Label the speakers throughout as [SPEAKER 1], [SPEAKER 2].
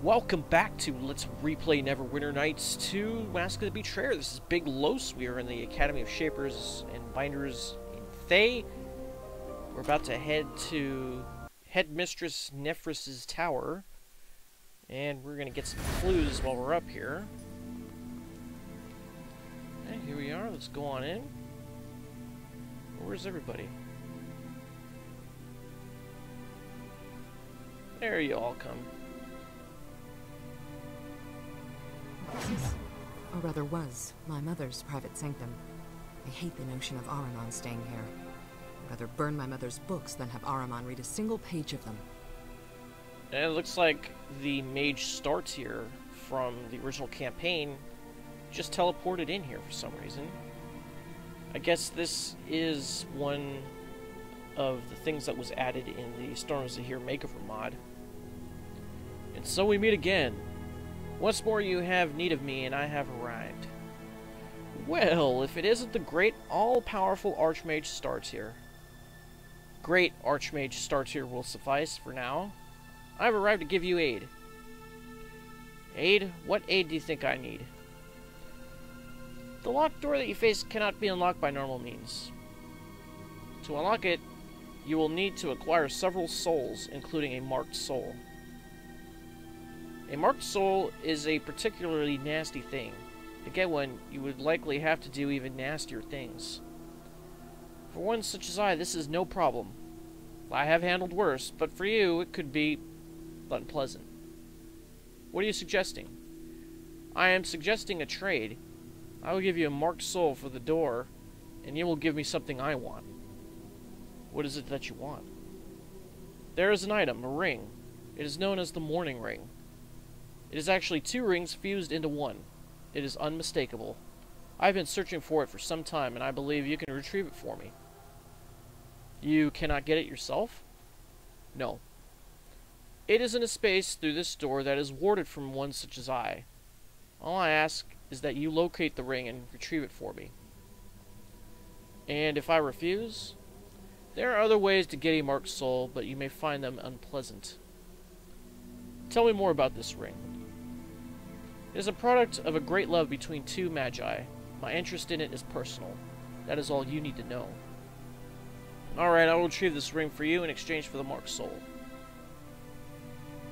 [SPEAKER 1] Welcome back to Let's Replay Neverwinter Nights 2 Mask of the Betrayer. This is Big Los. We are in the Academy of Shapers and Binders in Thay. We're about to head to Headmistress Nefris' tower. And we're going to get some clues while we're up here. And here we are. Let's go on in. Where's everybody? There you all come.
[SPEAKER 2] This is, or rather was, my mother's private sanctum. I hate the notion of Ahriman staying here. I'd rather burn my mother's books than have Ahriman read a single page of them.
[SPEAKER 1] And it looks like the Mage Startear from the original campaign just teleported in here for some reason. I guess this is one of the things that was added in the SoZ Makeover Mod. And so we meet again. Once more you have need of me, and I have arrived. Well, if it isn't the great, all-powerful Archmage Startear. Great Archmage Startear will suffice for now. I've arrived to give you aid. Aid? What aid do you think I need? The locked door that you face cannot be unlocked by normal means. To unlock it, you will need to acquire several souls, including a marked soul. A marked soul is a particularly nasty thing. To get one, you would likely have to do even nastier things. For one such as I, this is no problem. I have handled worse, but for you, it could be unpleasant. What are you suggesting? I am suggesting a trade. I will give you a marked soul for the door, and you will give me something I want. What is it that you want? There is an item, a ring. It is known as the Mourning Ring. It is actually two rings fused into one. It is unmistakable. I've been searching for it for some time, and I believe you can retrieve it for me. You cannot get it yourself? No. It is in a space through this door that is warded from one such as I. All I ask is that you locate the ring and retrieve it for me. And if I refuse? There are other ways to get a marked soul, but you may find them unpleasant. Tell me more about this ring. It is a product of a great love between two magi. My interest in it is personal. That is all you need to know. Alright, I will retrieve this ring for you in exchange for the marked soul.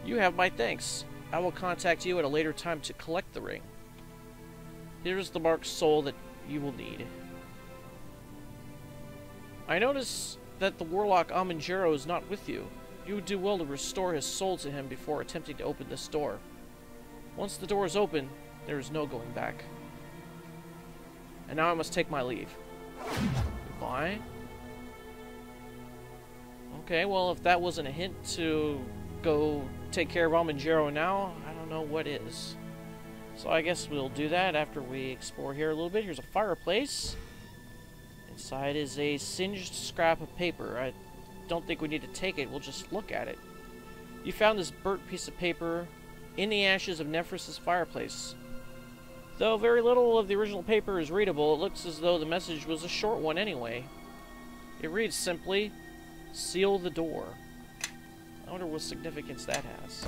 [SPEAKER 1] You have my thanks. I will contact you at a later time to collect the ring. Here's the marked soul that you will need. I notice that the warlock Ammon Jerro is not with you. You would do well to restore his soul to him before attempting to open this door. Once the door is open, there is no going back. And now I must take my leave. Goodbye. Okay, well, if that wasn't a hint to go take care of Ammon Jerro now, I don't know what is. So I guess we'll do that after we explore here a little bit. Here's a fireplace. Inside is a singed scrap of paper. I don't think we need to take it, we'll just look at it. You found this burnt piece of paper in the ashes of Nefris' fireplace. Though very little of the original paper is readable, it looks as though the message was a short one anyway. It reads simply, "Seal the door." I wonder what significance that has.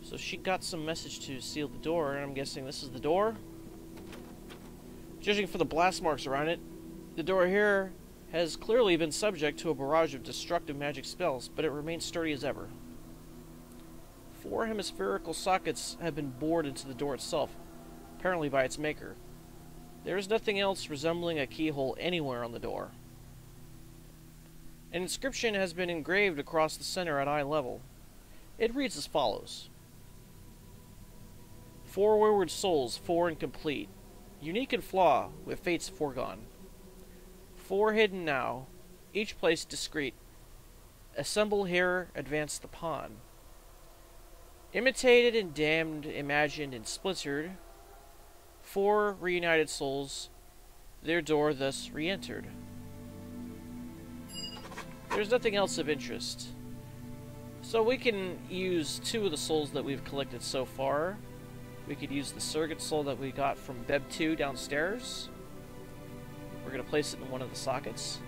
[SPEAKER 1] So she got some message to seal the door, and I'm guessing this is the door. Judging from the blast marks around it, the door here has clearly been subject to a barrage of destructive magic spells, but it remains sturdy as ever. 4 hemispherical sockets have been bored into the door itself, apparently by its maker. There is nothing else resembling a keyhole anywhere on the door. An inscription has been engraved across the center at eye level. It reads as follows. 4 wayward souls, 4 incomplete. Unique in flaw, with fates foregone. 4 hidden now, each place discreet. Assemble here, advance the pawn. Imitated and damned, imagined and splintered. 4 reunited souls, their door thus re-entered. There's nothing else of interest. So we can use 2 of the souls that we've collected so far. We could use the surrogate soul that we got from BEB2 downstairs. We're going to place it in one of the sockets.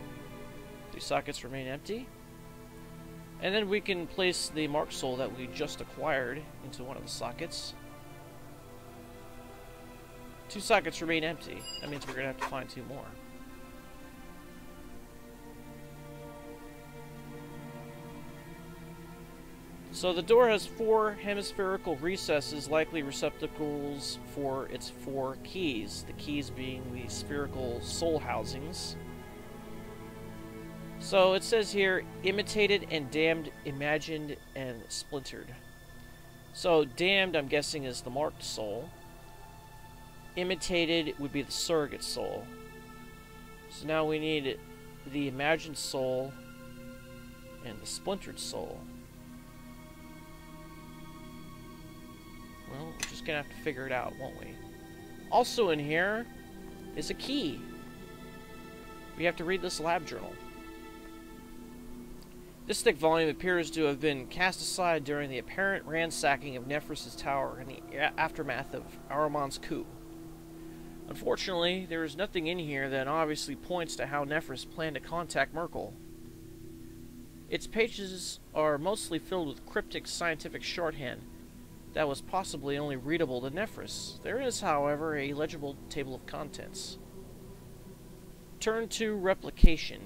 [SPEAKER 1] 3 sockets remain empty. And then we can place the marked soul that we just acquired into one of the sockets. 2 sockets remain empty. That means we're going to have to find 2 more. So the door has 4 hemispherical recesses, likely receptacles for its 4 keys. The keys being the spherical soul housings. So it says here, imitated and damned, imagined and splintered. So damned, I'm guessing, is the marked soul. Imitated would be the surrogate soul. So now we need the imagined soul and the splintered soul. Well, we're just gonna have to figure it out, won't we? Also in here is a key. We have to read this lab journal. This thick volume appears to have been cast aside during the apparent ransacking of Nefris' tower in the aftermath of Ahriman's coup. Unfortunately, there is nothing in here that obviously points to how Nefris planned to contact Merkel. Its pages are mostly filled with cryptic scientific shorthand that was possibly only readable to Nefris. There is, however, a legible table of contents. Turn to replication.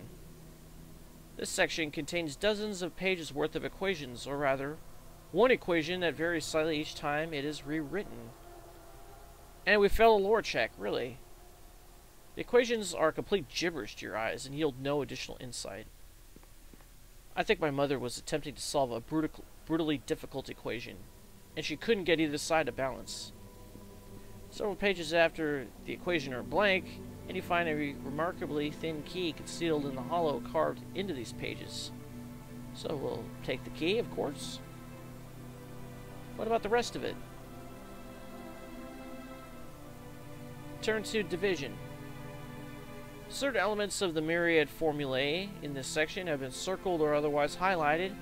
[SPEAKER 1] This section contains dozens of pages worth of equations, or rather, one equation that varies slightly each time it is rewritten. And we failed a lore check, really. The equations are complete gibberish to your eyes and yield no additional insight. I think my mother was attempting to solve a brutally difficult equation, and she couldn't get either side to balance. Several pages after the equation are blank, and you find a remarkably thin key concealed in the hollow carved into these pages. So we'll take the key, of course. What about the rest of it? Turn to division. Certain elements of the myriad formulae in this section have been circled or otherwise highlighted.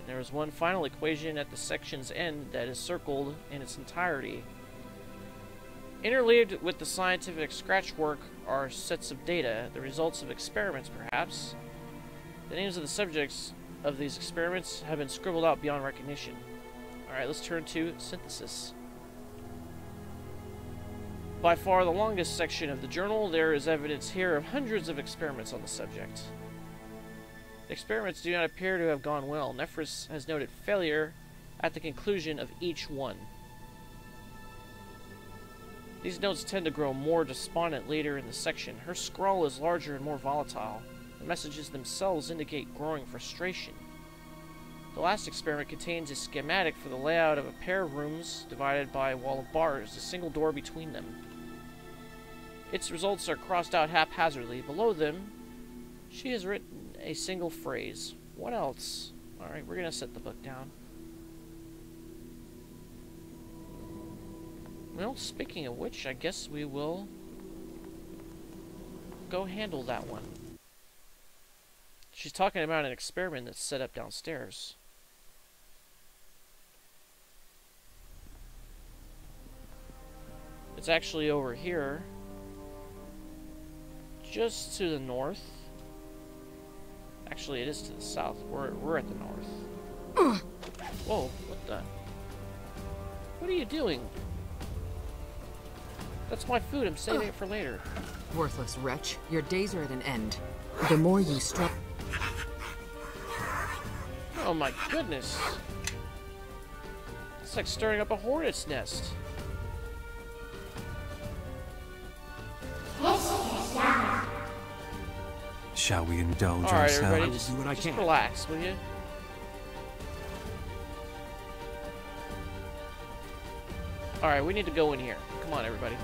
[SPEAKER 1] There is one final equation at the section's end that is circled in its entirety. Interleaved with the scientific scratchwork are sets of data, the results of experiments perhaps. The names of the subjects of these experiments have been scribbled out beyond recognition. Alright, let's turn to synthesis. By far the longest section of the journal, there is evidence here of hundreds of experiments on the subject. The experiments do not appear to have gone well. Nefris has noted failure at the conclusion of each one. These notes tend to grow more despondent later in the section. Her scrawl is larger and more volatile. The messages themselves indicate growing frustration. The last experiment contains a schematic for the layout of a pair of rooms divided by a wall of bars, a single door between them. Its results are crossed out haphazardly. Below them, she has written a single phrase. What else? Alright, we're going to set the book down. Well, speaking of which, I guess we will go handle that one. She's talking about an experiment that's set up downstairs. It's actually over here, just to the north. Actually, it is to the south. We're at the north. Whoa, what the? What are you doing? That's my food. I'm saving it for later.
[SPEAKER 2] Worthless wretch. Your days are at an end. The more you strut...
[SPEAKER 1] Oh my goodness. It's like stirring up a hornet's nest.
[SPEAKER 3] Shall we indulge
[SPEAKER 1] Alright,
[SPEAKER 3] ourselves?
[SPEAKER 1] everybody, just relax, will you? Alright, we need to go in here. Come on, everybody.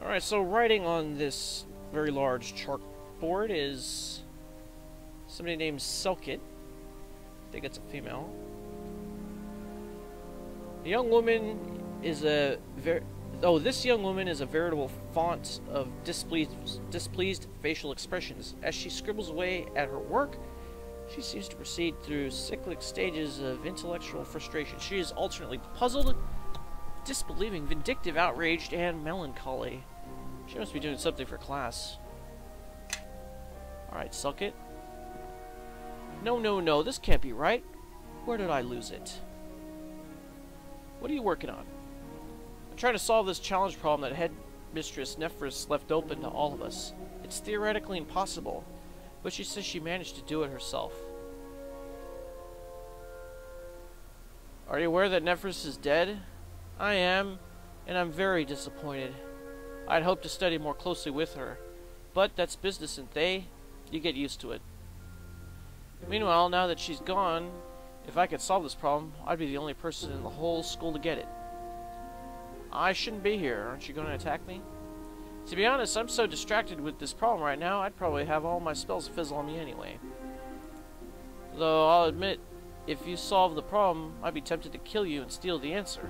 [SPEAKER 1] Alright, so writing on this very large chalkboard is somebody named Selkhit. I think it's a female. The young woman is a this young woman is a veritable font of displeased facial expressions. As she scribbles away at her work, she seems to proceed through cyclic stages of intellectual frustration. She is alternately puzzled, disbelieving, vindictive, outraged, and melancholy. She must be doing something for class. Alright, Selkhit. No, no, no, this can't be right. Where did I lose it? What are you working on? I'm trying to solve this challenge problem that Headmistress Nefris left open to all of us. It's theoretically impossible, but she says she managed to do it herself. Are you aware that Nefris is dead? I am, and I'm very disappointed. I'd hoped to study more closely with her, but that's business in Thay. You get used to it. Meanwhile, now that she's gone, if I could solve this problem, I'd be the only person in the whole school to get it. I shouldn't be here. Aren't you going to attack me? To be honest, I'm so distracted with this problem right now, I'd probably have all my spells fizzle on me anyway. Though, I'll admit, if you solve the problem, I'd be tempted to kill you and steal the answer.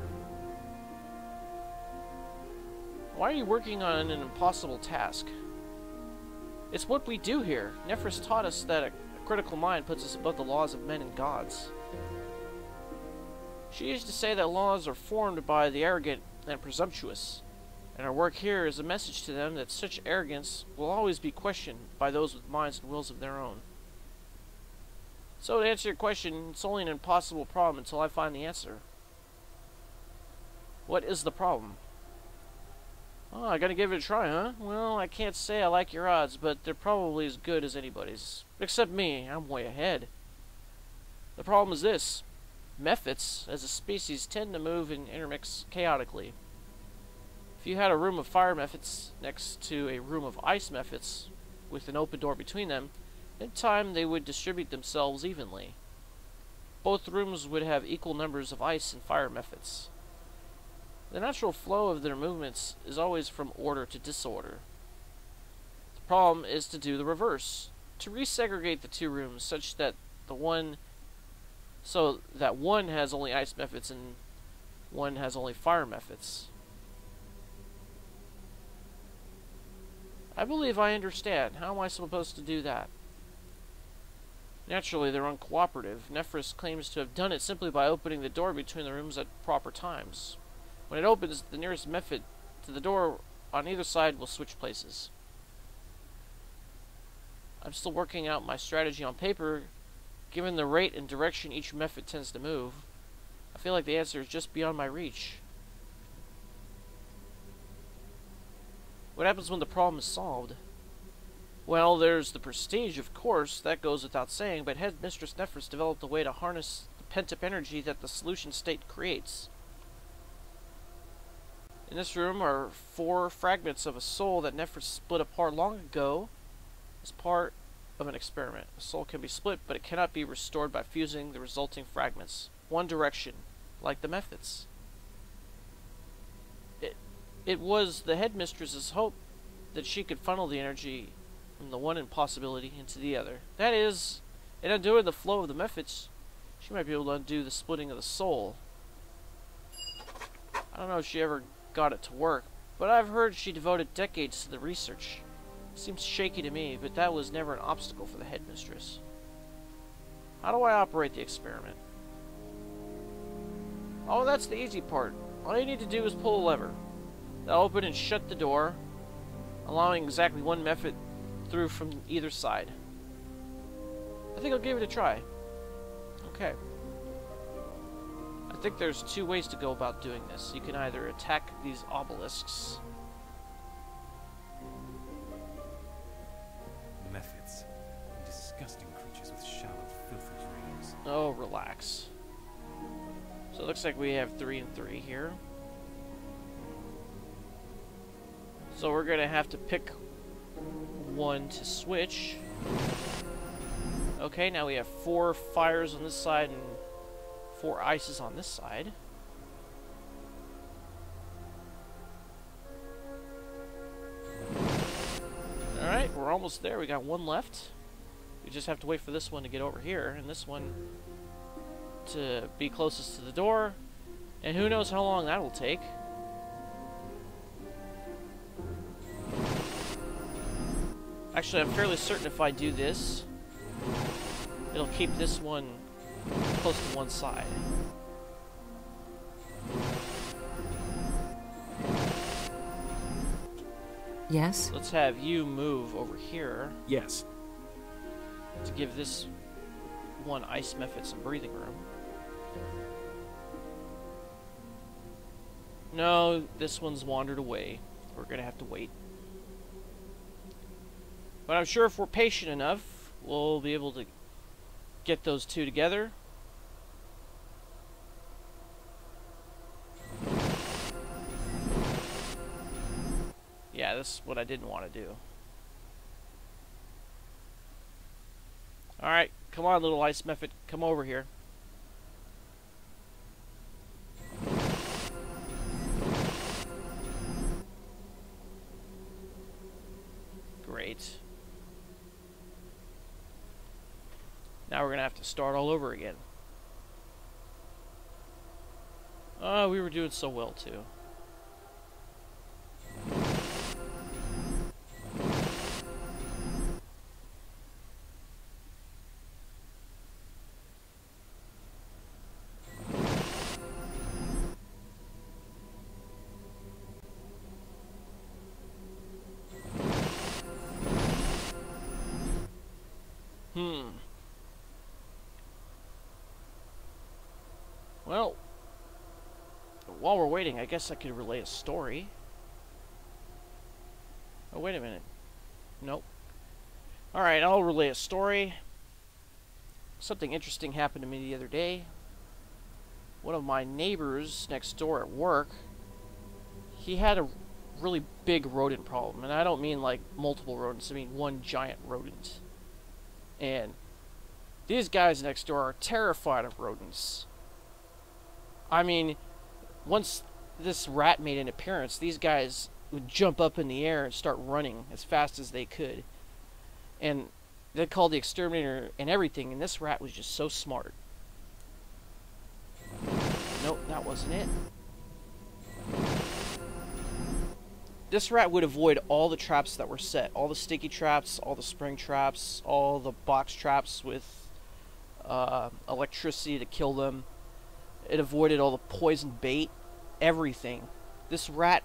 [SPEAKER 1] Why are you working on an impossible task? It's what we do here. Nefris taught us that a critical mind puts us above the laws of men and gods. She used to say that laws are formed by the arrogant and presumptuous, and our work here is a message to them that such arrogance will always be questioned by those with minds and wills of their own. So to answer your question, it's only an impossible problem until I find the answer. What is the problem? Oh, I gotta give it a try, huh? Well, I can't say I like your odds, but they're probably as good as anybody's. Except me, I'm way ahead. The problem is this. Mephits, as a species, tend to move and intermix chaotically. If you had a room of fire mephits next to a room of ice mephits, with an open door between them, in time they would distribute themselves evenly. Both rooms would have equal numbers of ice and fire mephits. The natural flow of their movements is always from order to disorder. The problem is to do the reverse, to resegregate the two rooms such that one has only ice mephits and one has only fire mephits. I believe I understand. How am I supposed to do that? Naturally, they're uncooperative. Nefris claims to have done it simply by opening the door between the rooms at proper times. When it opens, the nearest mephit to the door on either side will switch places. I'm still working out my strategy on paper. Given the rate and direction each mephit tends to move, I feel like the answer is just beyond my reach. What happens when the problem is solved? Well, there's the prestige, of course, that goes without saying, but Headmistress Nefris developed a way to harness the pent-up energy that the solution state creates. In this room are 4 fragments of a soul that Nefris split apart long ago as part of an experiment. A soul can be split, but it cannot be restored by fusing the resulting fragments. One direction, like the mephits. It was the Headmistress's hope that she could funnel the energy from the one impossibility into the other. That is, in undoing the flow of the mephits, she might be able to undo the splitting of the soul. I don't know if she ever got it to work, but I've heard she devoted decades to the research. Seems shaky to me, but that was never an obstacle for the Headmistress. How do I operate the experiment? Oh, that's the easy part. All you need to do is pull a lever. That'll open and shut the door, allowing exactly one mephit through from either side. I think I'll give it a try. Okay. I think there's 2 ways to go about doing this. You can either attack these obelisks.
[SPEAKER 3] Mephits. Disgusting creatures with shallow, filthy dreams.
[SPEAKER 1] Oh, relax. So it looks like we have 3 and 3 here. So we're going to have to pick one to switch. Okay, now we have 4 fires on this side and 4 ices on this side. Alright, we're almost there. We got 1 left. We just have to wait for this one to get over here, and this one to be closest to the door. And who knows how long that will take. Actually, I'm fairly certain if I do this, it'll keep this one close to one side.
[SPEAKER 2] Yes?
[SPEAKER 1] Let's have you move over here
[SPEAKER 3] Yes.
[SPEAKER 1] to give this one ice mephit some breathing room. No, this one's wandered away. We're gonna have to wait. But I'm sure if we're patient enough, we'll be able to get those two together. Yeah, this is what I didn't want to do. Alright, come on, little ice mephit, come over here. Great. Now we're gonna have to start all over again. Oh, we were doing so well too. Well, while we're waiting, I guess I could relay a story. Oh, wait a minute. Nope. Alright, I'll relay a story. Something interesting happened to me the other day. One of my neighbors next door at work, he had a really big rodent problem. And I don't mean like multiple rodents, I mean one giant rodent. And these guys next door are terrified of rodents. I mean, once this rat made an appearance, these guys would jump up in the air and start running as fast as they could. And they called the exterminator and everything, and this rat was just so smart. Nope, that wasn't it. This rat would avoid all the traps that were set. All the sticky traps, all the spring traps, all the box traps with electricity to kill them. It avoided all the poison bait, everything. This rat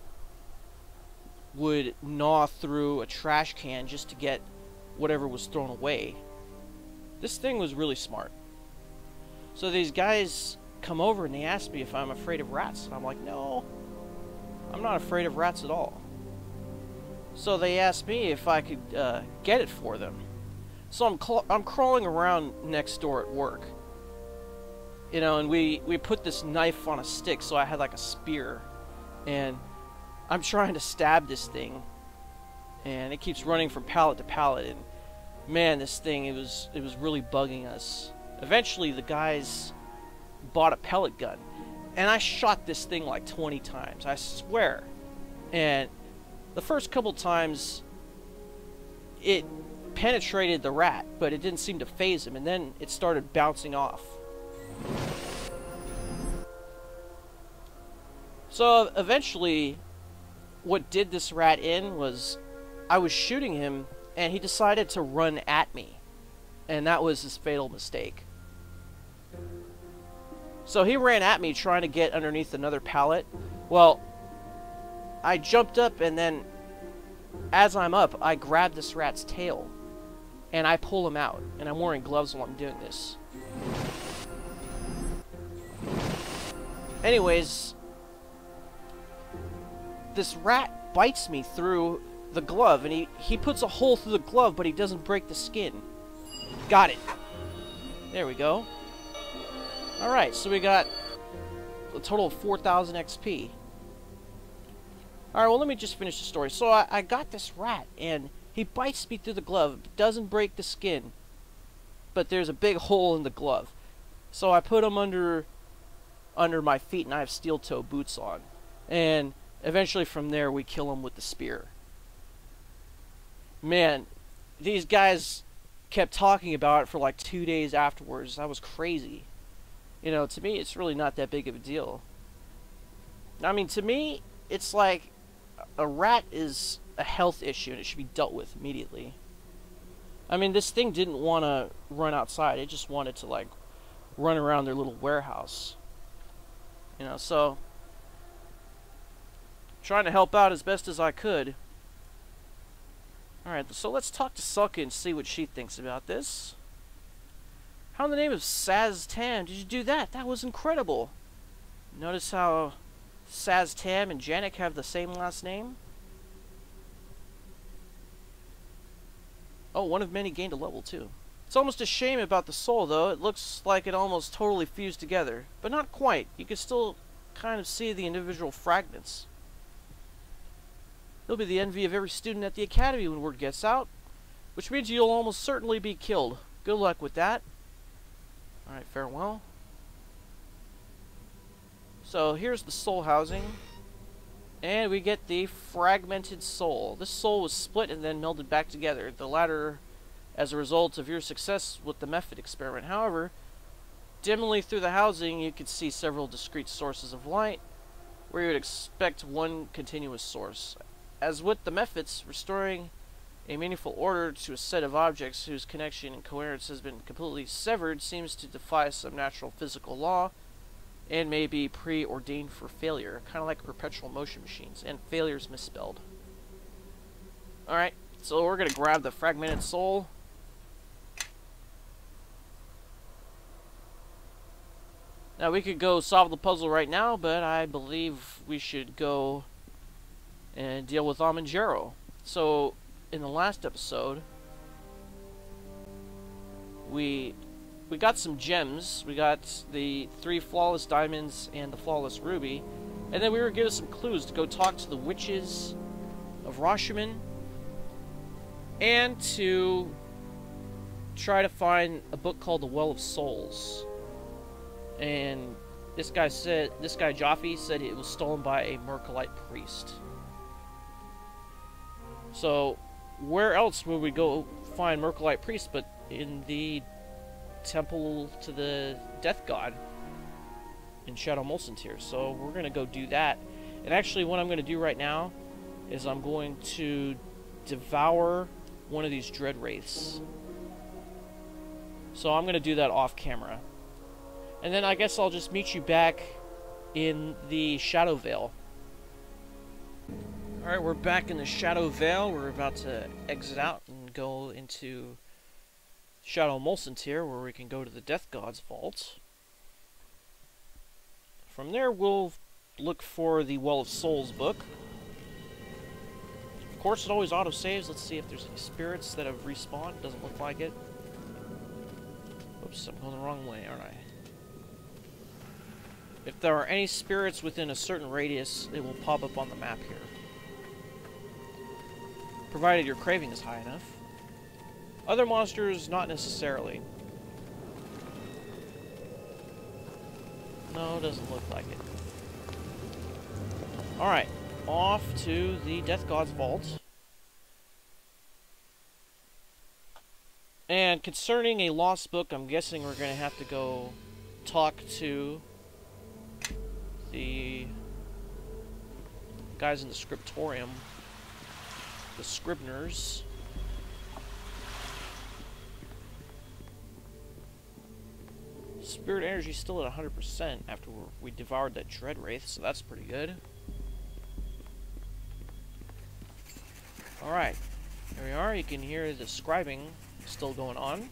[SPEAKER 1] would gnaw through a trash can just to get whatever was thrown away. This thing was really smart. So these guys come over and they ask me if I'm afraid of rats. And I'm like, no, I'm not afraid of rats at all. So they asked me if I could get it for them. So I'm crawling around next door at work. You know, and we put this knife on a stick, so I had like a spear. And I'm trying to stab this thing. And it keeps running from pallet to pallet. And man, this thing, it was really bugging us. Eventually, the guys bought a pellet gun. And I shot this thing like 20 times, I swear. And the first couple times, it penetrated the rat, but it didn't seem to phase him. And then it started bouncing off. So eventually, what did this rat in was, I was shooting him, and he decided to run at me. And that was his fatal mistake. So he ran at me trying to get underneath another pallet. Well, I jumped up, and then as I'm up, I grab this rat's tail. And I pull him out. And I'm wearing gloves while I'm doing this. Anyways, this rat bites me through the glove, and he puts a hole through the glove, but he doesn't break the skin. Got it. There we go. Alright, so we got a total of 4,000 XP. Alright, well, let me just finish the story. So I got this rat, and he bites me through the glove, doesn't break the skin, but there's a big hole in the glove. So I put him under my feet, and I have steel toe boots on. And eventually from there, we kill him with the spear. Man, these guys kept talking about it for like 2 days afterwards. That was crazy. You know, to me, it's really not that big of a deal. I mean, to me, it's like a rat is a health issue, and it should be dealt with immediately. I mean, this thing didn't want to run outside. It just wanted to, like, run around their little warehouse. You know, so trying to help out as best as I could. Alright, so let's talk to Selkhit and see what she thinks about this. How in the name of Saz Tam did you do that? That was incredible. Notice how Saz Tam and Janik have the same last name? Oh, one of many gained a level too. It's almost a shame about the soul though. It looks like it almost totally fused together. But not quite. You can still kind of see the individual fragments. You'll be the envy of every student at the academy when word gets out. Which means you'll almost certainly be killed. Good luck with that. Alright, farewell. So here's the soul housing. And we get the fragmented soul. This soul was split and then melded back together. The latter as a result of your success with the mephit experiment. However, dimly through the housing you could see several discrete sources of light where you would expect one continuous source. As with the mephits, restoring a meaningful order to a set of objects whose connection and coherence has been completely severed seems to defy some natural physical law and may be preordained for failure, kind of like perpetual motion machines, and failure's misspelled. Alright, so we're going to grab the fragmented soul. Now we could go solve the puzzle right now, but I believe we should go and deal with Ammon Jerro. So, in the last episode, we got some gems. We got the 3 flawless diamonds and the flawless ruby. And then we were given some clues to go talk to the witches of Rashomon and to try to find a book called The Well of Souls. And this guy Jaffe said it was stolen by a Mercolite priest. So, where else would we go find Mercolite priests but in the temple to the death god in Shadow Molcentir? So we're going to go do that. And actually what I'm going to do right now is I'm going to devour one of these dread wraiths. So I'm going to do that off camera. And then I guess I'll just meet you back in the Shadow Vale. Alright, we're back in the Shadow Vale. We're about to exit out and go into Shadow Molcentir, where we can go to the Death God's vault. From there, we'll look for the Well of Souls book. Of course, it always auto-saves. Let's see if there's any spirits that have respawned. Doesn't look like it. Oops, I'm going the wrong way, aren't I? If there are any spirits within a certain radius, it will pop up on the map here. Provided your craving is high enough. Other monsters, not necessarily. No, doesn't look like it. Alright, off to the Death God's vault. And concerning a lost book, I'm guessing we're going to have to go talk to the guys in the scriptorium. The Scribners. Spirit energy still at 100% after we devoured that dread wraith, so that's pretty good. Alright, here we are. You can hear the scribing still going on.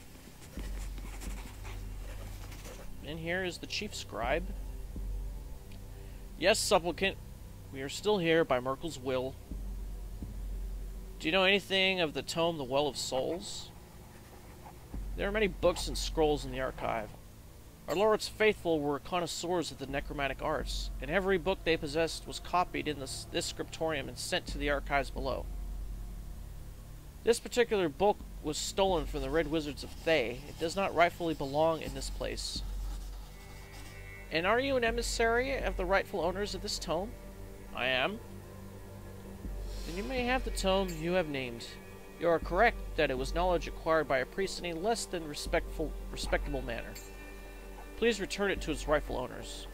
[SPEAKER 1] And here is the chief scribe. Yes, supplicant, we are still here by Merkel's will. Do you know anything of the tome, The Well of Souls? There are many books and scrolls in the archive. Our Lord's faithful were connoisseurs of the necromantic arts, and every book they possessed was copied in this scriptorium and sent to the archives below. This particular book was stolen from the Red Wizards of Thay. It does not rightfully belong in this place. And are you an emissary of the rightful owners of this tome? I am. Then you may have the tome you have named. You are correct that it was knowledge acquired by a priest in a less than respectable manner. Please return it to its rightful owners.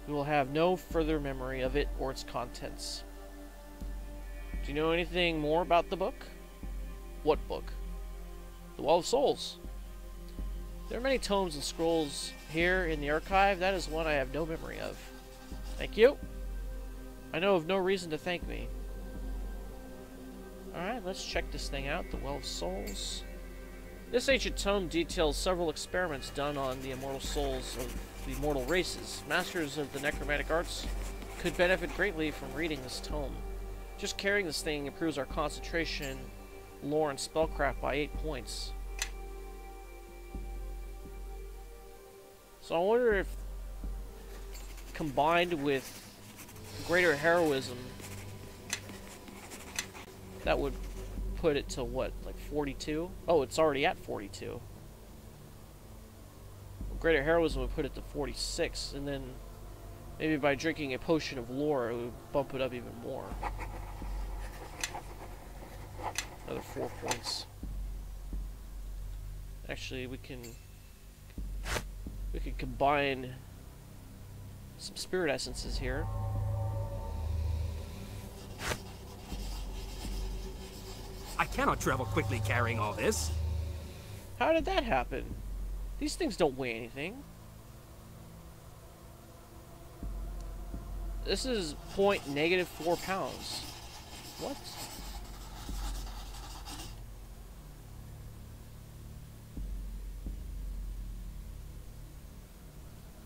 [SPEAKER 1] We will have no further memory of it or its contents. Do you know anything more about the book? What book? The Well of Souls. There are many tomes and scrolls here in the archive. That is one I have no memory of. Thank you. I know of no reason to thank me. Alright, let's check this thing out, the Well of Souls. This ancient tome details several experiments done on the immortal souls of the mortal races. Masters of the necromantic arts could benefit greatly from reading this tome. Just carrying this thing improves our concentration, lore, and spellcraft by 8 points. So I wonder if, combined with greater heroism, that would put it to what, like 42? Oh, it's already at 42. Greater heroism would put it to 46, and then maybe by drinking a potion of lore, it would bump it up even more. Another 4 points. Actually, we can combine some spirit essences here.
[SPEAKER 4] I cannot travel quickly carrying all this.
[SPEAKER 1] How did that happen? These things don't weigh anything. This is -4 pounds. What?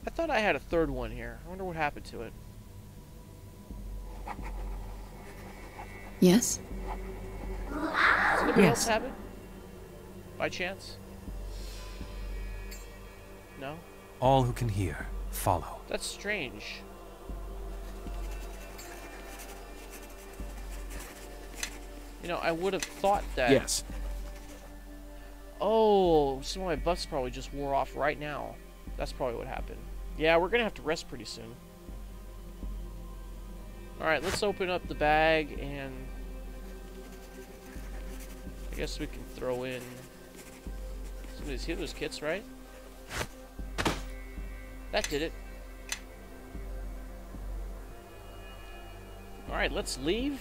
[SPEAKER 1] I thought I had a third one here. I wonder what happened to it.
[SPEAKER 5] Yes?
[SPEAKER 1] Does anybody else have it? By chance? No?
[SPEAKER 3] All who can hear, follow.
[SPEAKER 1] That's strange. You know, I would have thought that...
[SPEAKER 4] Yes.
[SPEAKER 1] Oh, some of my buffs probably just wore off right now. That's probably what happened. Yeah, we're gonna have to rest pretty soon. Alright, let's open up the bag and... I guess we can throw in some of these healer's kits, right? That did it. Alright, let's leave.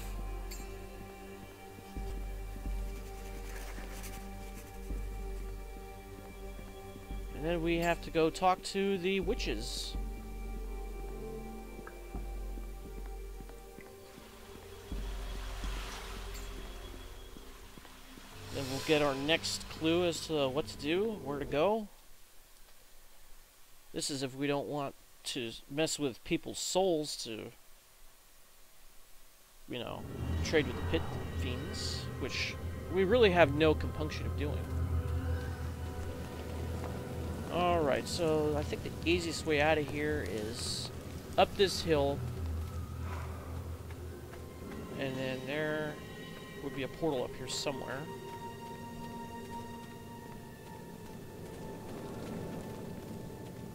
[SPEAKER 1] And then we have to go talk to the witches. Then we'll get our next clue as to what to do, where to go. This is if we don't want to mess with people's souls to, you know, trade with the pit fiends, which we really have no compunction of doing. Alright, so I think the easiest way out of here is up this hill, and then there would be a portal up here somewhere.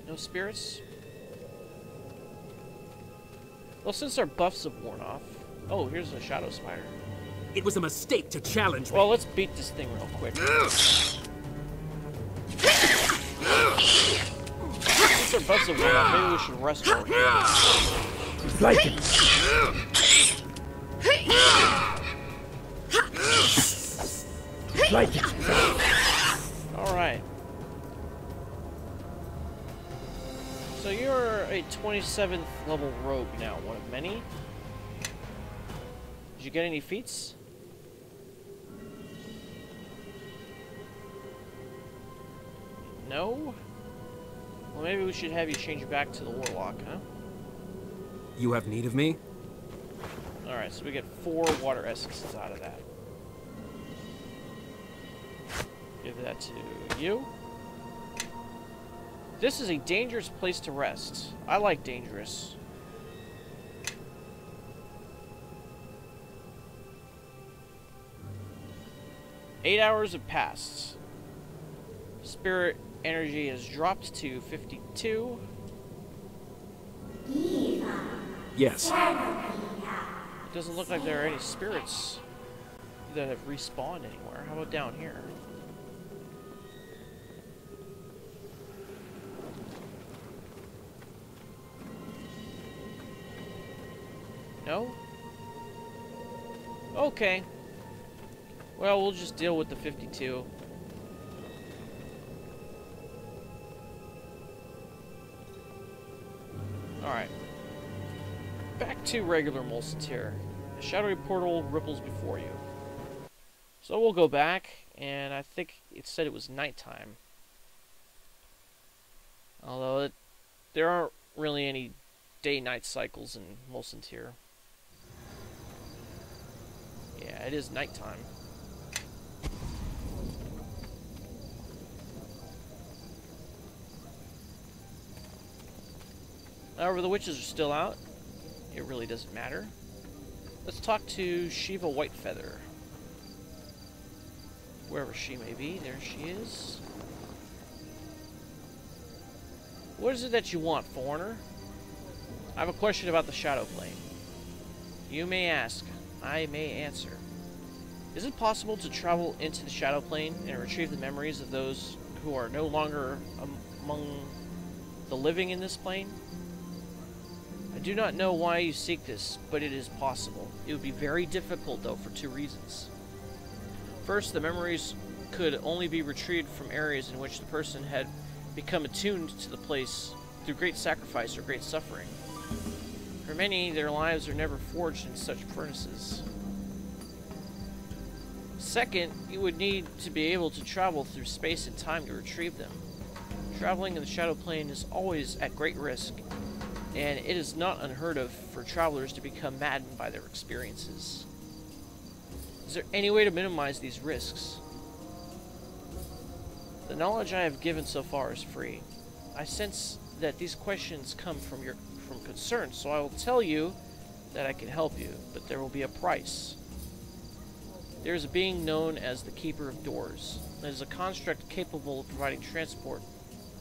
[SPEAKER 1] No spirits? Well, since our buffs have worn off... Oh, here's a shadow spider.
[SPEAKER 4] It was a mistake to challenge me.
[SPEAKER 1] Well, let's beat this thing real quick. Since our buffs have worn off, maybe we should rest over here.
[SPEAKER 6] Like it. Like it.
[SPEAKER 1] Alright. So you're a 27th level rogue now, one of many. Did you get any feats? No? Well, maybe we should have you change back to the warlock, huh?
[SPEAKER 4] You have need of me?
[SPEAKER 1] Alright, so we get 4 water essences out of that. Give that to you. This is a dangerous place to rest. I like dangerous. Eight hours have passed. Spirit energy has dropped to 52.
[SPEAKER 4] Yes.
[SPEAKER 1] It doesn't look like there are any spirits that have respawned anywhere. How about down here? No? Okay. Well, we'll just deal with the 52. Alright. Back to regular Molson's here. A shadowy portal ripples before you. So we'll go back, and I think it said it was nighttime. Although there aren't really any day-night cycles in Molcentir. Yeah, it is nighttime. However, the witches are still out. It really doesn't matter. Let's talk to Shiva Whitefeather. Wherever she may be, there she is. What is it that you want, foreigner? I have a question about the Shadow Plane. You may ask, I may answer. Is it possible to travel into the Shadow Plane and retrieve the memories of those who are no longer among the living in this plane? I do not know why you seek this, but it is possible. It would be very difficult, though, for two reasons. First, the memories could only be retrieved from areas in which the person had become attuned to the place through great sacrifice or great suffering. For many, their lives are never forged in such furnaces. Second, you would need to be able to travel through space and time to retrieve them. Traveling in the Shadow Plane is always at great risk, and it is not unheard of for travelers to become maddened by their experiences. Is there any way to minimize these risks? The knowledge I have given so far is free. I sense that these questions come from concern, so I will tell you that I can help you, but there will be a price. There is a being known as the Keeper of Doors. It is a construct capable of providing transport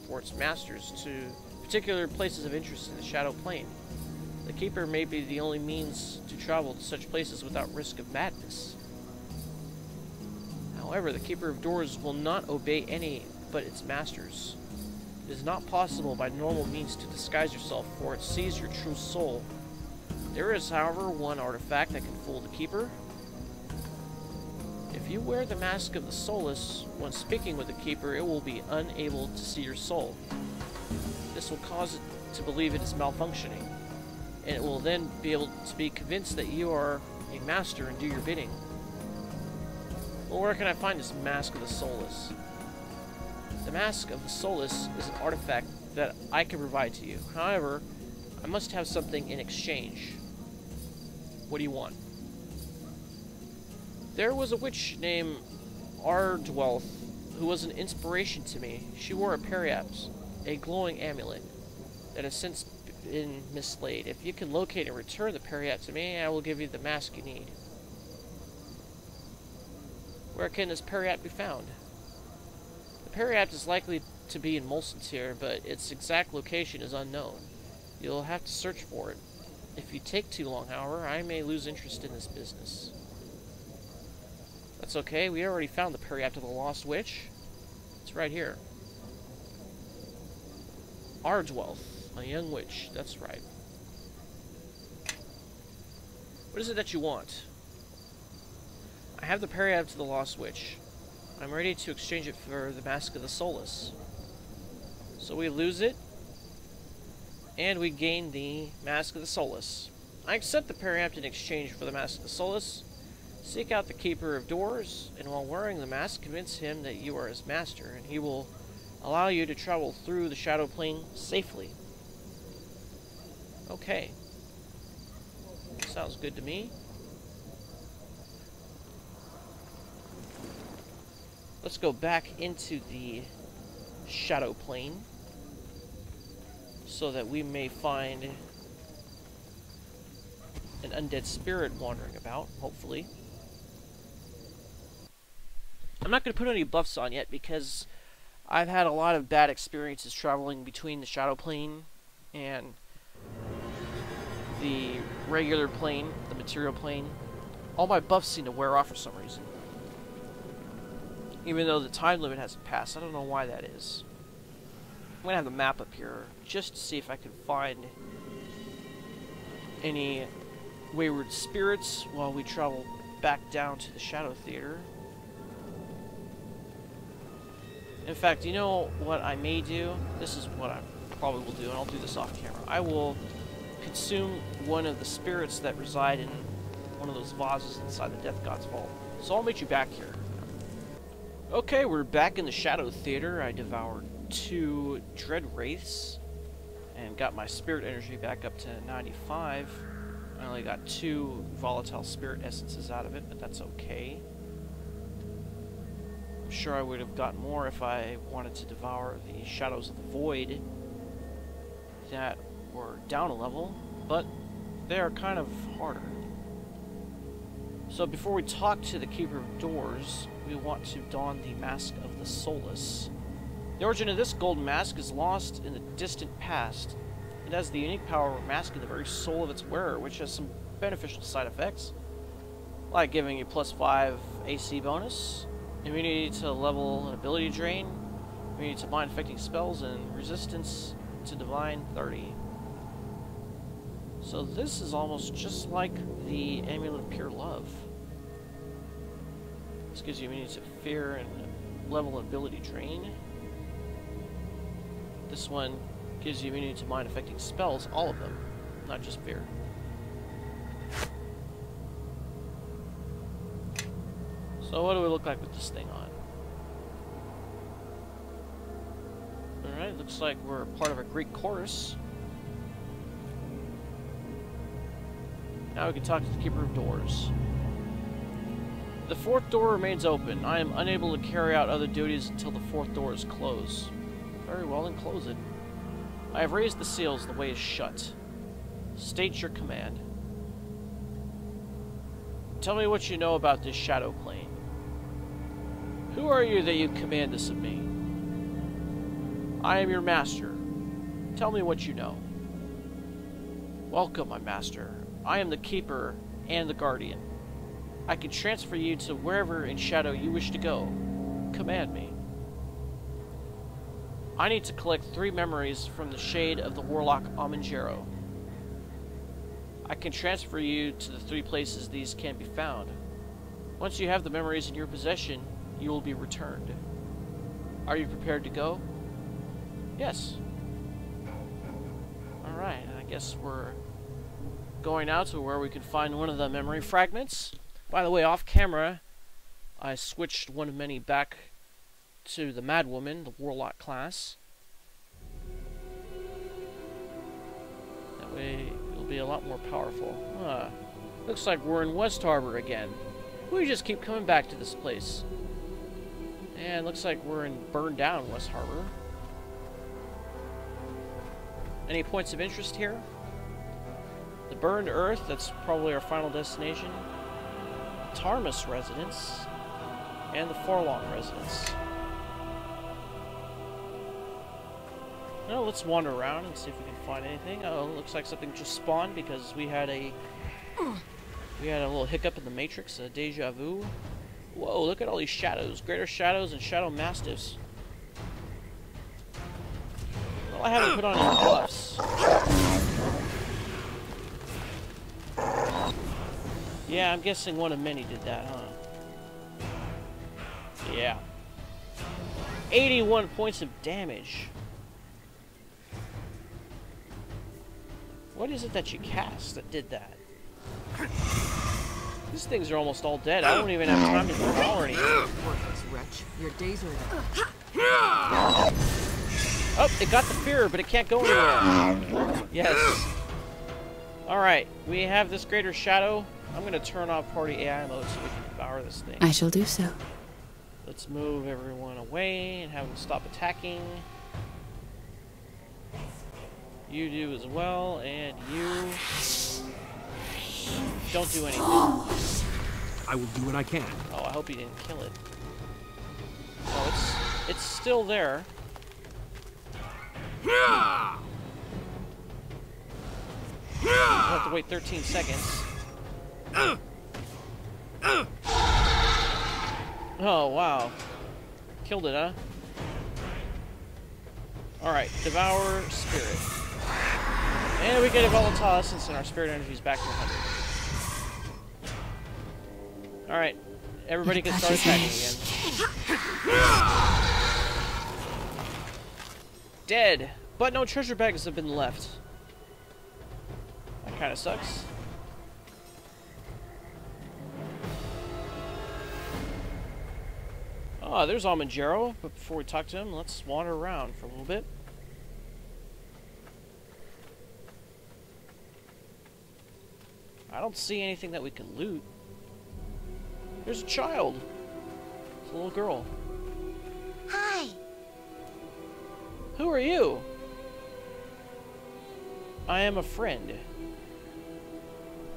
[SPEAKER 1] for its masters to particular places of interest in the Shadow Plane. The Keeper may be the only means to travel to such places without risk of madness. However, the Keeper of Doors will not obey any but its masters. It is not possible by normal means to disguise yourself, for it sees your true soul. There is, however, one artifact that can fool the Keeper. If you wear the Mask of the Soulless, when speaking with the Keeper, it will be unable to see your soul. This will cause it to believe it is malfunctioning, and it will then be able to be convinced that you are a master and do your bidding. Well, where can I find this Mask of the Soulless? The Mask of the Soulless is an artifact that I can provide to you. However, I must have something in exchange. What do you want? There was a witch named Ardwelth who was an inspiration to me. She wore a periapt, a glowing amulet, that has since been mislaid. If you can locate and return the periapt to me, I will give you the mask you need. Where can this periapt be found? The periapt is likely to be in Molcentir, but its exact location is unknown. You'll have to search for it. If you take too long, however, I may lose interest in this business. That's okay, we already found the periapt of the Lost Witch. It's right here. Ardwelth, a young witch, that's right. What is it that you want? I have the periapt of the Lost Witch. I'm ready to exchange it for the Mask of the Soulless. So we lose it, and we gain the Mask of the Soulless. I accept the periapt in exchange for the Mask of the Soulless. Seek out the Keeper of Doors, and while wearing the mask, convince him that you are his master, and he will allow you to travel through the Shadow Plane safely. Okay. Sounds good to me. Let's go back into the Shadow Plane so that we may find an undead spirit wandering about, hopefully. I'm not going to put any buffs on yet because I've had a lot of bad experiences traveling between the Shadow Plane and the regular plane, the material plane. All my buffs seem to wear off for some reason. Even though the time limit hasn't passed. I don't know why that is. I'm going to have the map up here just to see if I can find any wayward spirits while we travel back down to the Shadow Theater. In fact, you know what I may do? This is what I probably will do, and I'll do this off camera. I will consume one of the spirits that reside in one of those vases inside the Death God's vault. So I'll meet you back here. Okay, we're back in the Shadow Theater. I devoured 2 Dread Wraiths and got my spirit energy back up to 95. I only got 2 volatile spirit essences out of it, but that's okay. I'm sure I would have gotten more if I wanted to devour the Shadows of the Void that were down a level, but they are kind of harder. So before we talk to the Keeper of Doors, we want to don the Mask of the Soulless. The origin of this golden mask is lost in the distant past. It has the unique power of masking the very soul of its wearer, which has some beneficial side effects, like giving you +5 AC bonus, immunity to level and ability drain, immunity to mind-affecting spells, and resistance to divine 30. So this is almost just like the Amulet of Pure Love. This gives you immunity to fear and level and ability drain. This one gives you immunity to mind-affecting spells, all of them, not just fear. So what do we look like with this thing on? Alright, looks like we're part of a Greek chorus. Now we can talk to the Keeper of Doors. The 4th door remains open. I am unable to carry out other duties until the 4th door is closed. Very well, then close it. I have raised the seals. The way is shut. State your command. Tell me what you know about this shadow plane. Who are you that you command this of me? I am your master. Tell me what you know. Welcome, my master. I am the Keeper and the Guardian. I can transfer you to wherever in Shadow you wish to go. Command me. I need to collect 3 memories from the shade of the warlock Ammon Jerro. I can transfer you to the 3 places these can be found. Once you have the memories in your possession, you will be returned. Are you prepared to go? Yes. Alright, I guess we're going now to where we can find one of the memory fragments. By the way, off camera, I switched one of many back to the Madwoman, the Warlock class. That way, it'll be a lot more powerful. Looks like we're in West Harbor again. We just keep coming back to this place. And looks like we're in burned down West Harbor. Any points of interest here? The Burned Earth, that's probably our final destination. Tarmus Residence. And the Forlong Residence. Well, let's wander around and see if we can find anything. Oh, looks like something just spawned because we had a little hiccup in the Matrix, a deja vu. Whoa, look at all these shadows. Greater Shadows and Shadow Mastiffs. Well, I haven't put on any buffs. Yeah, I'm guessing one of many did that, huh? Yeah. 81 points of damage. What is it that you cast that did that? These things are almost all dead. I don't even have time to devour anything.
[SPEAKER 2] Worthless wretch. Your days are done.
[SPEAKER 1] Oh, it got the fear, but it can't go anywhere. Yes. Alright, we have this Greater Shadow. I'm going to turn off party AI mode so we can devour this thing.
[SPEAKER 5] I shall do so.
[SPEAKER 1] Let's move everyone away and have them stop attacking. You do as well, and you don't do anything.
[SPEAKER 4] I will do what I can.
[SPEAKER 1] Oh, I hope you didn't kill it. Oh, it's still there. I'll have to wait 13 seconds. Oh, wow. Killed it, huh? Alright, Devour Spirit. And we get a Volatile Essence and our Spirit Energy is back to 100. Alright, everybody can start attacking again. Dead! But no treasure bags have been left. That kinda sucks. Oh, there's Ammon Jerro. But before we talk to him, let's wander around for a little bit. I don't see anything that we can loot. There's a child. It's a little girl.
[SPEAKER 5] Hi.
[SPEAKER 1] Who are you? I am a friend.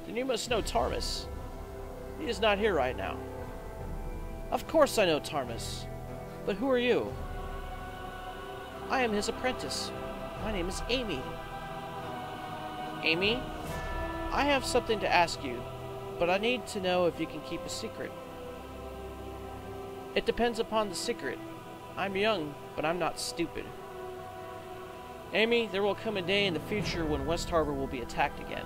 [SPEAKER 1] Then you must know Tarmus. He is not here right now. Of course I know Tarmus. But who are you? I am his apprentice. My name is Amy. Amy? I have something to ask you, but I need to know if you can keep a secret. It depends upon the secret. I'm young, but I'm not stupid. Amy, there will come a day in the future when West Harbor will be attacked again.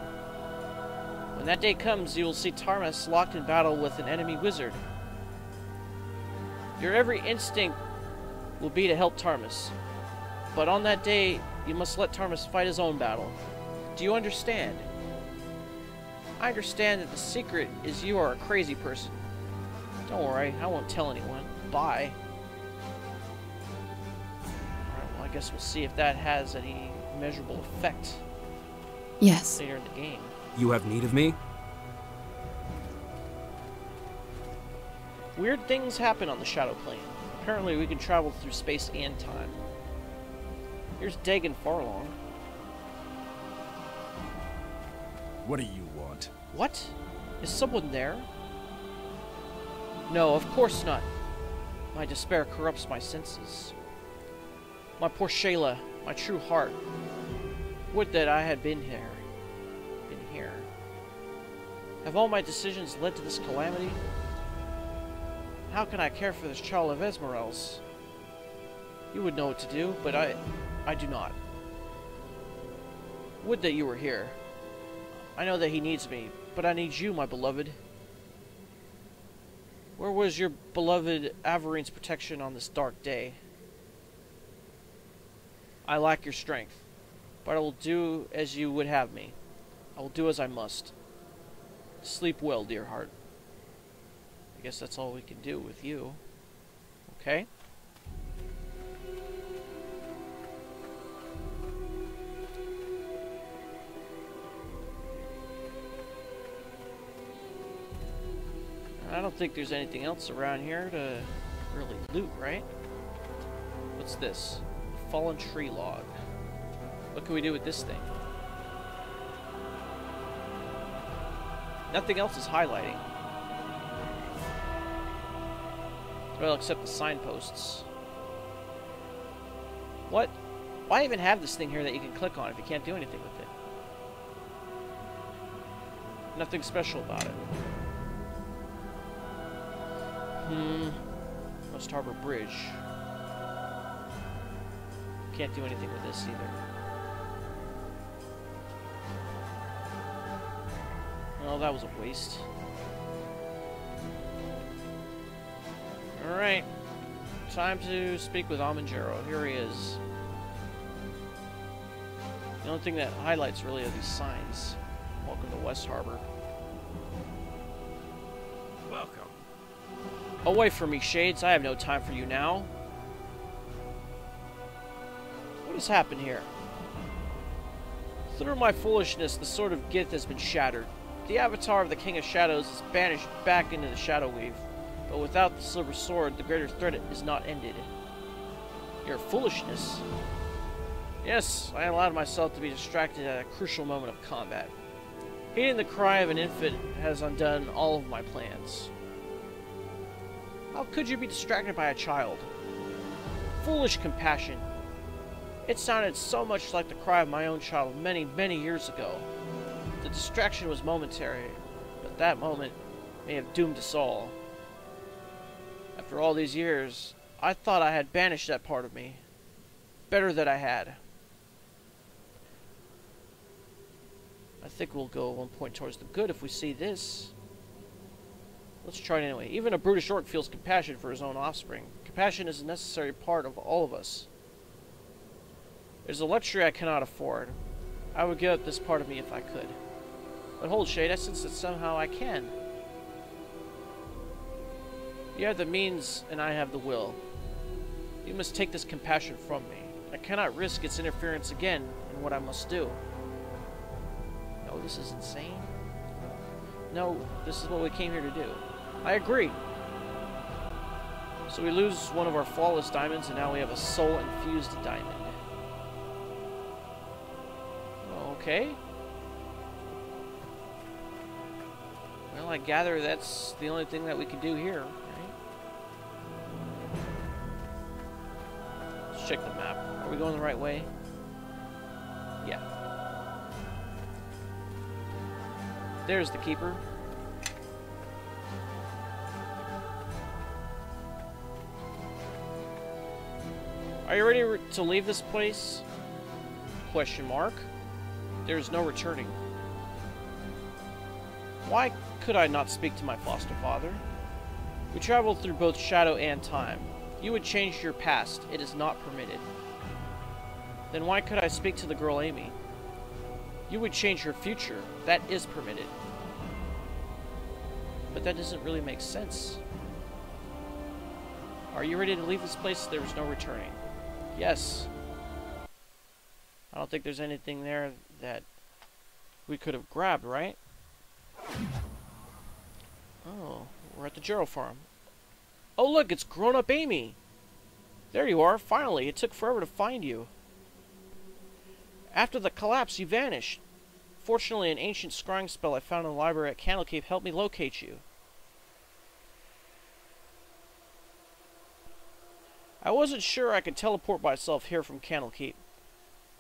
[SPEAKER 1] When that day comes, you will see Tarmus locked in battle with an enemy wizard. Your every instinct will be to help Tarmus. But on that day, you must let Tarmus fight his own battle. Do you understand? I understand that the secret is you are a crazy person. Don't worry, I won't tell anyone. Bye. Alright, well I guess we'll see if that has any measurable effect.
[SPEAKER 7] Yes.
[SPEAKER 1] Later in the game.
[SPEAKER 4] You have need of me?
[SPEAKER 1] Weird things happen on the Shadow Plane. Apparently we can travel through space and time. Here's Dagon Farlong.
[SPEAKER 3] What do you want?
[SPEAKER 1] What? Is someone there? No, of course not. My despair corrupts my senses. My poor Shayla, my true heart. Would that I had been here. Have all my decisions led to this calamity? How can I care for this child of Esmeralda's? You would know what to do, but I do not. Would that you were here. I know that he needs me, but I need you, my beloved. Where was your beloved Avarine's protection on this dark day? I lack your strength, but I will do as you would have me. I will do as I must. Sleep well, dear heart. I guess that's all we can do with you. Okay? I don't think there's anything else around here to really loot, right? What's this? A fallen tree log. What can we do with this thing? Nothing else is highlighting. Well, except the signposts. What? Why even have this thing here that you can click on if you can't do anything with it? Nothing special about it. West Harbor Bridge. Can't do anything with this either. Well, that was a waste. Alright. Time to speak with Ammon Jerro. Here he is. The only thing that highlights really are these signs. Welcome to West Harbor.
[SPEAKER 4] Welcome.
[SPEAKER 1] Away from me, Shades. I have no time for you now. What has happened here? Through my foolishness, the Sword of Gith has been shattered. The avatar of the King of Shadows is banished back into the Shadow Weave. But without the Silver Sword, the greater threat is not ended. Your foolishness? Yes, I allowed myself to be distracted at a crucial moment of combat. Hearing the cry of an infant has undone all of my plans. How could you be distracted by a child? Foolish compassion. It sounded so much like the cry of my own child many, many years ago. The distraction was momentary, but that moment may have doomed us all. After all these years, I thought I had banished that part of me. Better that I had. I think we'll go 1 point towards the good if we see this. Let's try it anyway. Even a brutish orc feels compassion for his own offspring. Compassion is a necessary part of all of us. There's a luxury I cannot afford. I would give up this part of me if I could. But hold, Shade, I sense that somehow I can. You have the means, and I have the will. You must take this compassion from me. I cannot risk its interference again in what I must do. No, this is insane. No, this is what we came here to do. I agree. So we lose one of our flawless diamonds, and now we have a soul-infused diamond. Okay. Well, I gather that's the only thing that we can do here, right? Let's check the map. Are we going the right way? Yeah. There's the keeper. Are you ready to leave this place? Question mark. There is no returning. Why could I not speak to my foster father? We traveled through both shadow and time. You would change your past. It is not permitted. Then why could I speak to the girl Amy? You would change your future. That is permitted. But that doesn't really make sense. Are you ready to leave this place? There is no returning. Yes. I don't think there's anything there that we could have grabbed, right? Oh, we're at the Jerro farm. Oh look, it's grown-up Amy! There you are, finally. It took forever to find you. After the collapse, you vanished. Fortunately, an ancient scrying spell I found in the library at Candlekeep helped me locate you. I wasn't sure I could teleport myself here from Candlekeep.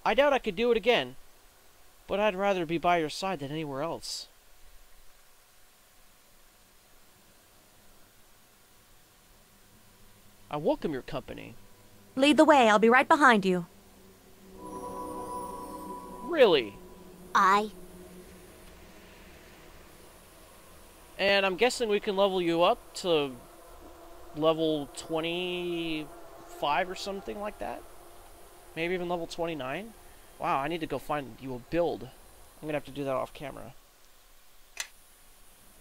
[SPEAKER 1] I doubt I could do it again, but I'd rather be by your side than anywhere else. I welcome your company.
[SPEAKER 5] Lead the way. I'll be right behind you.
[SPEAKER 1] Really?
[SPEAKER 5] I.
[SPEAKER 1] And I'm guessing we can level you up to level 25 or something like that? Maybe even level 29? Wow, I need to go find you a build. I'm gonna have to do that off camera.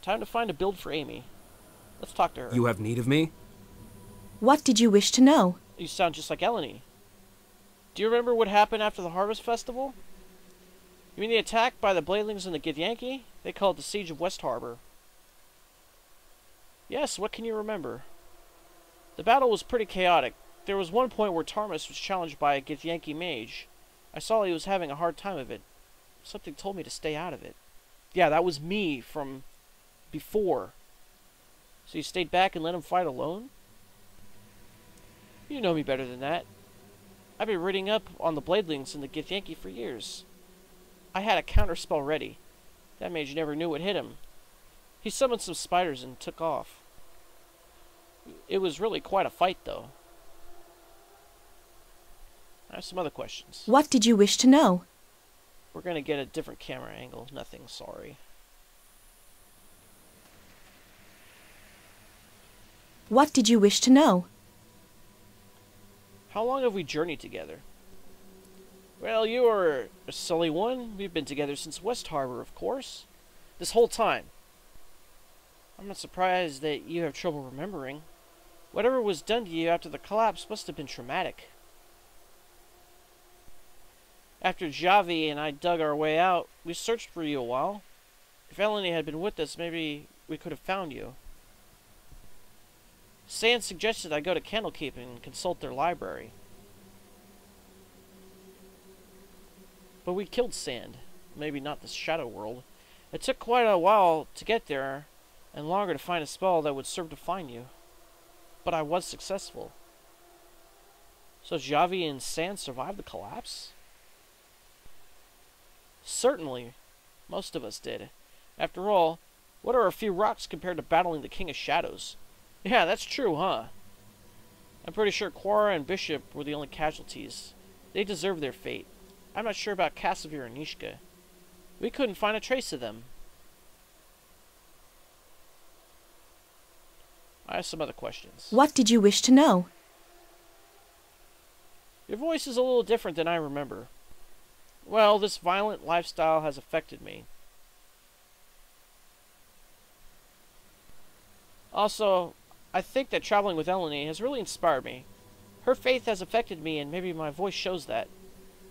[SPEAKER 1] Time to find a build for Amy. Let's talk to her.
[SPEAKER 4] You have need of me?
[SPEAKER 5] What did you wish to know?
[SPEAKER 1] You sound just like Eleni. Do you remember what happened after the Harvest Festival? You mean the attack by the Bladelings and the Githyanki? They call it the Siege of West Harbor. Yes, what can you remember? The battle was pretty chaotic. There was one point where Tarmus was challenged by a Githyanki mage. I saw he was having a hard time of it. Something told me to stay out of it. Yeah, that was me from before. So you stayed back and let him fight alone? You know me better than that. I've been reading up on the Bladelings and the Githyanki for years. I had a counterspell ready. That mage never knew what hit him. He summoned some spiders and took off. It was really quite a fight, though. I have some other questions.
[SPEAKER 5] What did you wish to know?
[SPEAKER 1] We're gonna get a different camera angle. Nothing, sorry.
[SPEAKER 5] What did you wish to know?
[SPEAKER 1] How long have we journeyed together? Well, you are a silly one. We've been together since West Harbor, of course. This whole time. I'm not surprised that you have trouble remembering. Whatever was done to you after the collapse must have been traumatic. After Javi and I dug our way out, we searched for you a while. If Eleni had been with us, maybe we could have found you. Sand suggested I go to Candlekeep and consult their library. But we killed Sand. Maybe not the Shadow World. It took quite a while to get there, and longer to find a spell that would serve to find you. But I was successful. So Javi and Sand survived the collapse? Certainly. Most of us did. After all, what are a few rocks compared to battling the King of Shadows? Yeah, that's true, huh? I'm pretty sure Quara and Bishop were the only casualties. They deserve their fate. I'm not sure about Kasavir and Nishka. We couldn't find a trace of them. I have some other questions.
[SPEAKER 5] What did you wish to know?
[SPEAKER 1] Your voice is a little different than I remember. Well, this violent lifestyle has affected me. Also, I think that traveling with Eleni has really inspired me. Her faith has affected me, and maybe my voice shows that.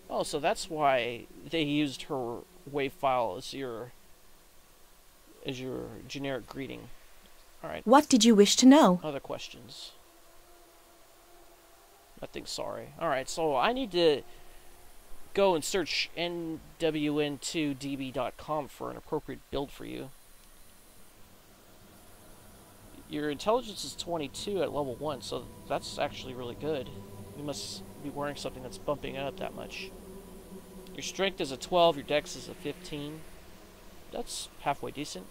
[SPEAKER 1] Oh, so that's why they used her wave file as your generic greeting. Alright.
[SPEAKER 5] What did you wish to know?
[SPEAKER 1] Other questions. Nothing, sorry. Alright, so I need to go and search NWN2DB.com for an appropriate build for you. Your intelligence is 22 at level 1, so that's actually really good. You must be wearing something that's bumping it up that much. Your strength is a 12, your dex is a 15. That's halfway decent.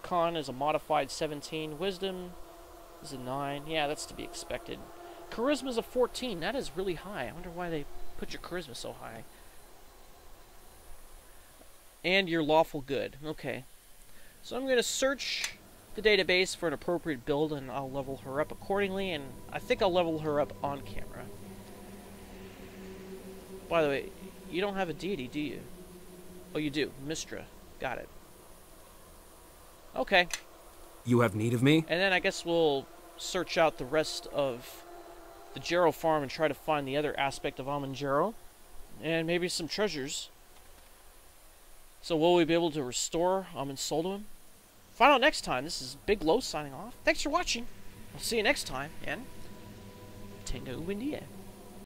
[SPEAKER 1] Con is a modified 17. Wisdom is a 9. Yeah, that's to be expected. Charisma is a 14. That is really high. I wonder why they put your charisma so high. And your lawful good. Okay. So I'm going to search the database for an appropriate build, and I'll level her up accordingly, and I think I'll level her up on camera. By the way, you don't have a deity, do you? Oh, you do. Mistra. Got it. Okay.
[SPEAKER 4] You have need of me?
[SPEAKER 1] And then I guess we'll search out the rest of the Jerro farm and try to find the other aspect of Ammon Jerro. And maybe some treasures. So will we be able to restore Ammon's soul to him? Find out next time. This is Big Low signing off. Thanks for watching. I'll see you next time, and Tango Windia.